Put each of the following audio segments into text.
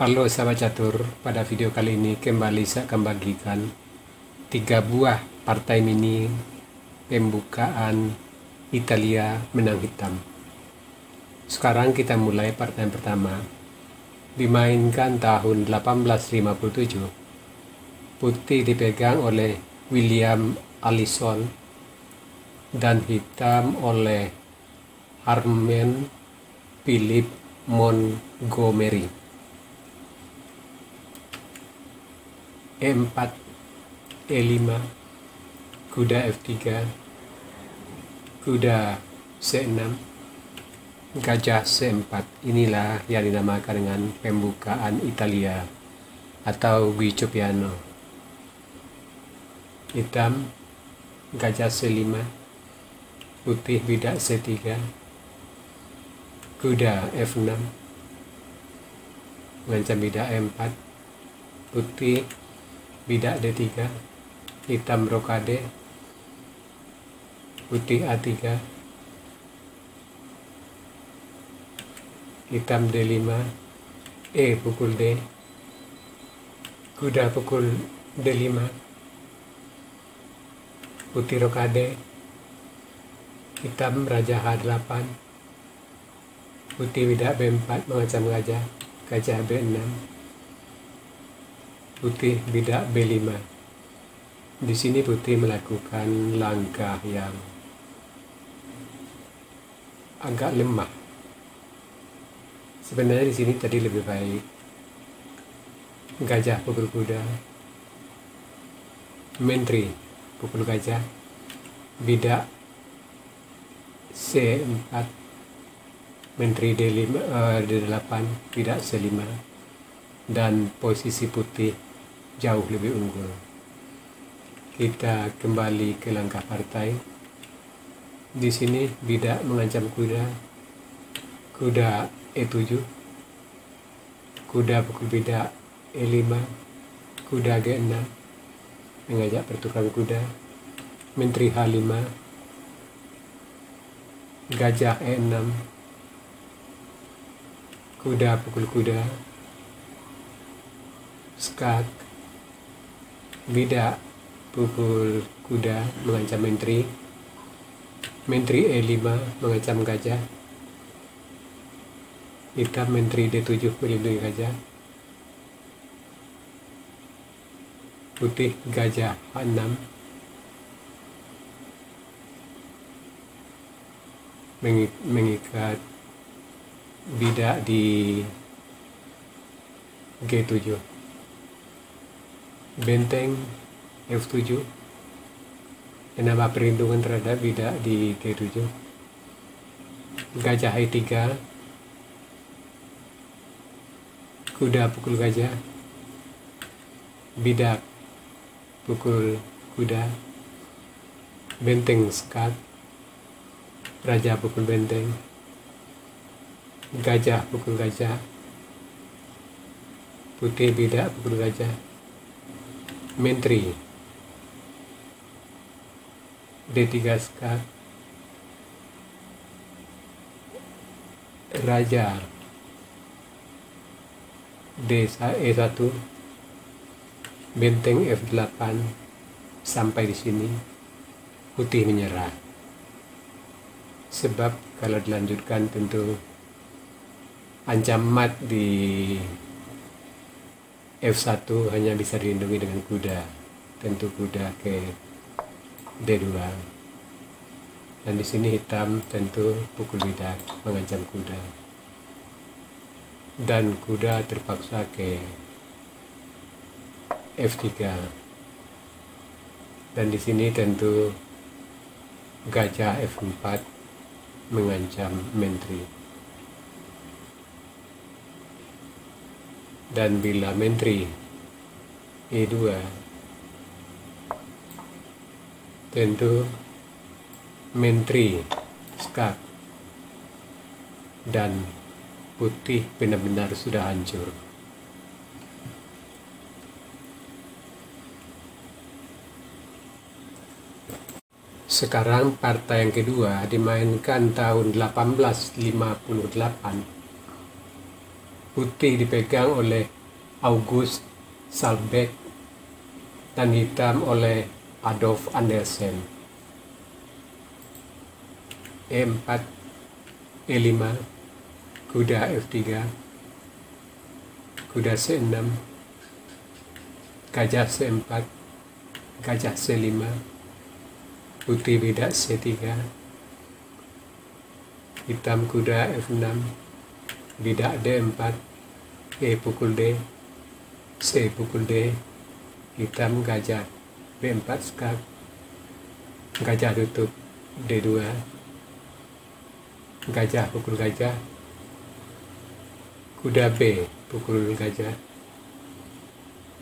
Halo sahabat catur, pada video kali ini kembali saya akan bagikan 3 buah partai mini pembukaan Italia menang hitam. Sekarang kita mulai partai yang pertama. Dimainkan tahun 1857. Putih dipegang oleh William Allison dan hitam oleh Armand Philip Montgomery. E4, E5, kuda F3, kuda C6, gajah C4. Inilah yang dinamakan dengan pembukaan Italia atau Guido Piano. Hitam, gajah C5, putih bidak C3, kuda F6, mengancam bidak E4, putih bidak D3, hitam rokade, putih A3, hitam D5, pukul D, kuda pukul D5, putih rokade, hitam raja H8, putih bidak B4 mengancam gajah, gajah B6, putih bidak B5. Di sini putih melakukan langkah yang agak lemah. Sebenarnya di sini tadi lebih baik. Gajah pukul kuda, menteri pukul gajah, bidak C4, menteri D8, bidak C5, dan posisi putih jauh lebih unggul. Kita kembali ke langkah partai. Di sini bidak mengancam kuda, kuda E7, kuda pukul bidak E5, kuda G6 mengajak pertukaran kuda, menteri H5, gajah E6, kuda pukul kuda, skak, bidak pukul kuda mengancam menteri, menteri E5 mengancam gajah, hitam menteri D7 melindungi gajah, putih gajah H6, mengikat bidak di G7, benteng F7 menambah perlindungan terhadap bidak di G7, gajah E3, kuda pukul gajah, bidak pukul kuda, benteng skak, raja pukul benteng, gajah pukul gajah, putih bidak pukul gajah, menteri D3 skak, raja E1, benteng F8. Sampai di sini putih menyerah, sebab kalau dilanjutkan tentu ancam mat di F1 hanya bisa dilindungi dengan kuda, tentu kuda ke D2. Dan di sini hitam tentu pukul bidak mengancam kuda, dan kuda terpaksa ke F3. Dan di sini tentu gajah F4 mengancam menteri. Dan bila menteri E2, tentu menteri skak dan putih benar-benar sudah hancur. Sekarang partai yang kedua dimainkan tahun 1858. Putih dipegang oleh August Salbeck dan hitam oleh Adolf Andersen. E4, E5, kuda F3, kuda C6, gajah C4, gajah C5, putih bidak C3, hitam kuda F6, bidak D4, E pukul D, C pukul D, hitam gajah B4 skak, gajah tutup D2, gajah pukul gajah, kuda B pukul gajah,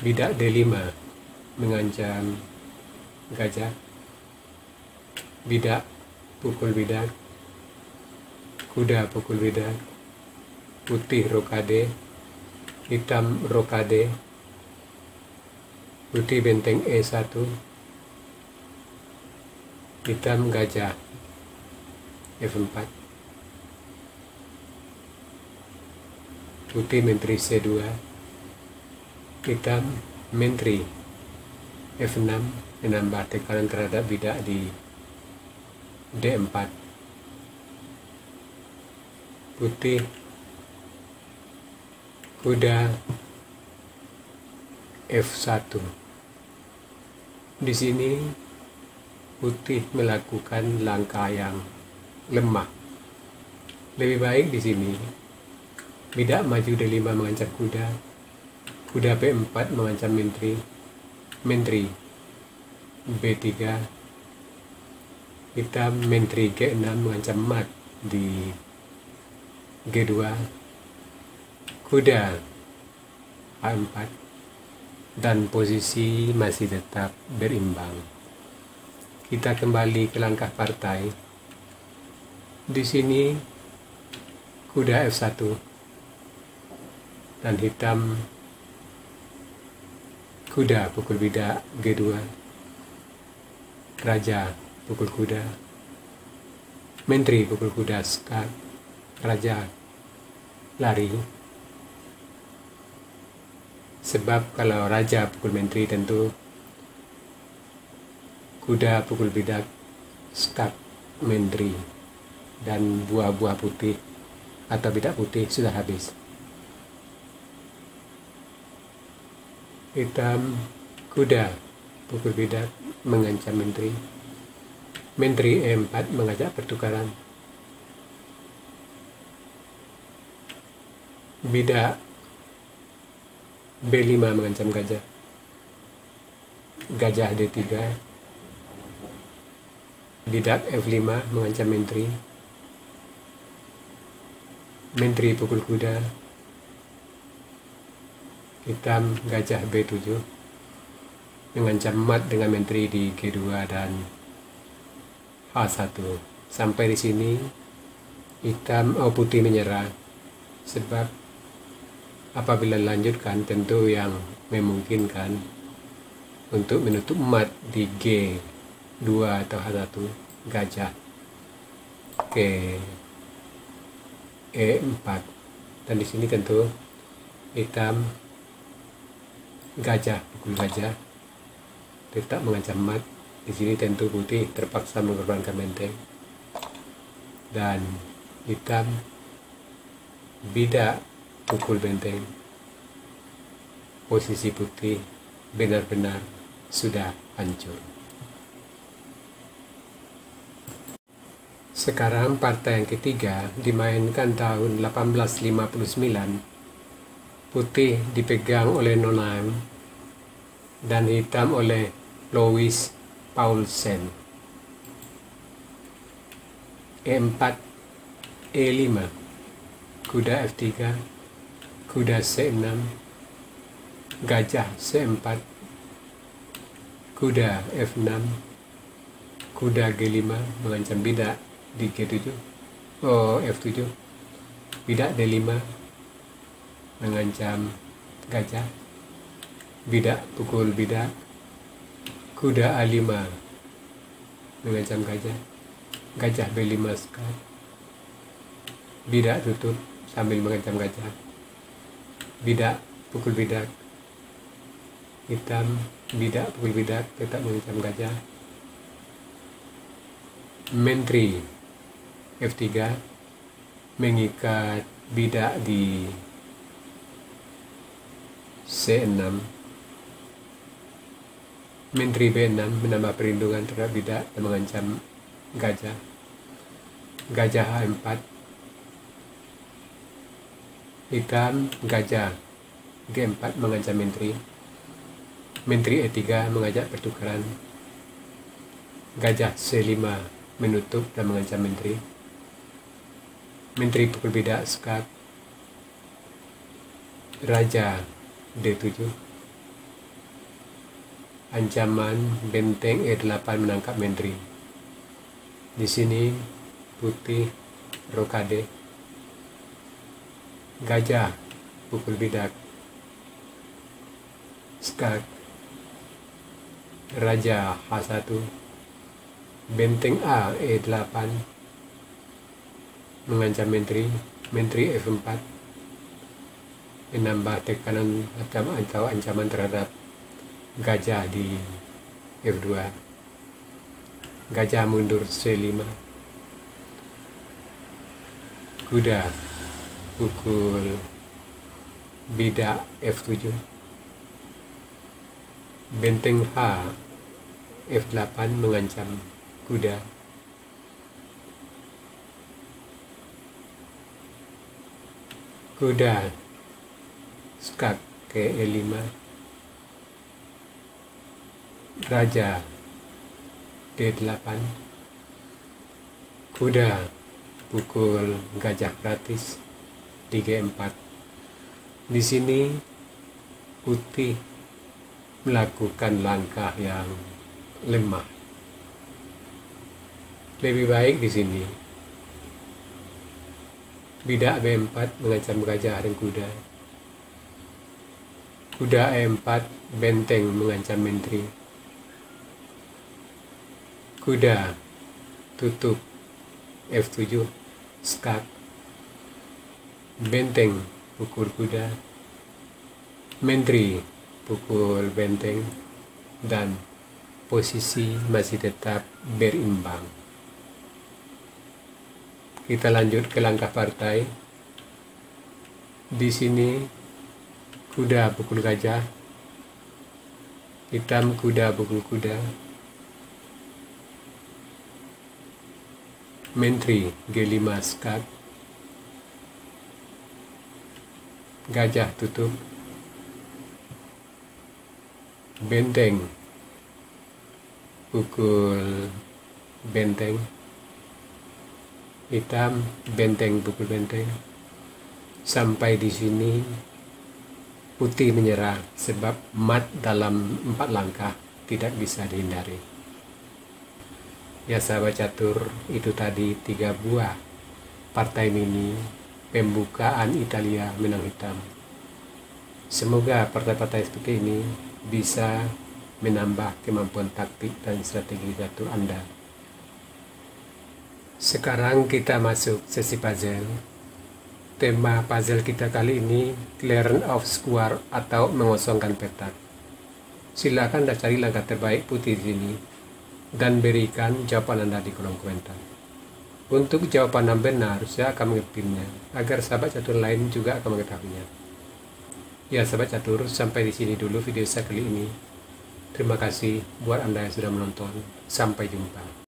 bidak D5 mengancam gajah, bidak pukul bidak, kuda pukul bidak, putih rokade, hitam rokade, putih benteng E1, hitam gajah F4, putih menteri C2, hitam menteri F6 menambah tekanan terhadap bidak di D4, putih kuda F1. Di sini putih melakukan langkah yang lemah. Lebih baik di sini bidak maju D5 mengancam kuda, kuda B4 mengancam menteri B3, hitam menteri G6 mengancam mat di G2, kuda A4, dan posisi masih tetap berimbang. Kita kembali ke langkah partai. Di sini kuda F1 dan hitam kuda pukul bidak G2, raja pukul kuda, menteri pukul kuda skak, raja lari. Sebab kalau raja pukul menteri tentu kuda pukul bidak skak menteri, dan buah-buah putih atau bidak putih sudah habis. Hitam kuda pukul bidak mengancam menteri E4 mengajak pertukaran, bidak B5 mengancam gajah, gajah D3, bidak F5 mengancam menteri pukul kuda, hitam gajah B7 mengancam mat dengan menteri di G2 dan H1. Sampai di sini putih menyerah, sebab apabila lanjutkan tentu yang memungkinkan untuk menutup mat di G2 atau H1 gajah ke E4, dan di sini tentu hitam gajah pukul gajah tetap mengancam mat. Di sini tentu putih terpaksa mengorbankan benteng, dan hitam bidak pukul benteng. Posisi putih benar-benar sudah hancur. Sekarang partai yang ketiga dimainkan tahun 1859. Putih dipegang oleh Nonheim dan hitam oleh Louis Paulsen. E4, E5, kuda F3, kuda C6, gajah C4, kuda F6, kuda G5 mengancam bidak di G7, F7, bidak D5 mengancam gajah, bidak pukul bidak, kuda A5 mengancam gajah, gajah B5 skak, bidak tutup sambil mengancam gajah, bidak, pukul bidak. Hitam, bidak, pukul bidak, tetap mengancam gajah. Menteri F3 mengikat bidak di C6. Menteri B6 menambah perlindungan terhadap bidak dan mengancam gajah. Gajah H4. Hitam, gajah G4 mengancam menteri. Menteri E3 mengajak pertukaran. Gajah C5 menutup dan mengancam menteri. Menteri pukul bidak skak. Raja D7. Ancaman benteng E8 menangkap menteri. Di sini putih rokade. Gajah pukul bidak skak. Raja H1. Benteng A E8 mengancam menteri. Menteri F4 menambah tekanan atau ancaman terhadap gajah di F2. Gajah mundur C5. Kuda pukul bidak F7. Benteng H F8 mengancam kuda. Kuda skak ke E5. Raja D8. Kuda pukul gajah gratis di G4. Di sini putih melakukan langkah yang lemah. Lebih baik di sini bidak B4 mengancam gajah dan kuda. Kuda E4 benteng mengancam menteri. Kuda tutup F7 skak. Benteng pukul kuda. Menteri pukul benteng dan posisi masih tetap berimbang. Kita lanjut ke langkah partai. Di sini kuda pukul gajah. Hitam, kuda pukul kuda. Menteri G5 skak. Gajah tutup. Benteng pukul benteng. Hitam, benteng pukul benteng. Sampai di sini putih menyerah sebab mat dalam 4 langkah tidak bisa dihindari. Ya sahabat catur, itu tadi 3 buah partai mini pembukaan Italia menang hitam. Semoga partai-partai seperti ini bisa menambah kemampuan taktik dan strategi catur Anda. Sekarang kita masuk sesi puzzle. Tema puzzle kita kali ini clearance of square atau mengosongkan petak. Silakan Anda cari langkah terbaik putih di sini dan berikan jawaban Anda di kolom komentar. Untuk jawaban yang benar, saya akan mengetiknya agar sahabat catur lain juga akan mengetahuinya. Ya sahabat catur, sampai di sini dulu video saya kali ini. Terima kasih buat Anda yang sudah menonton. Sampai jumpa.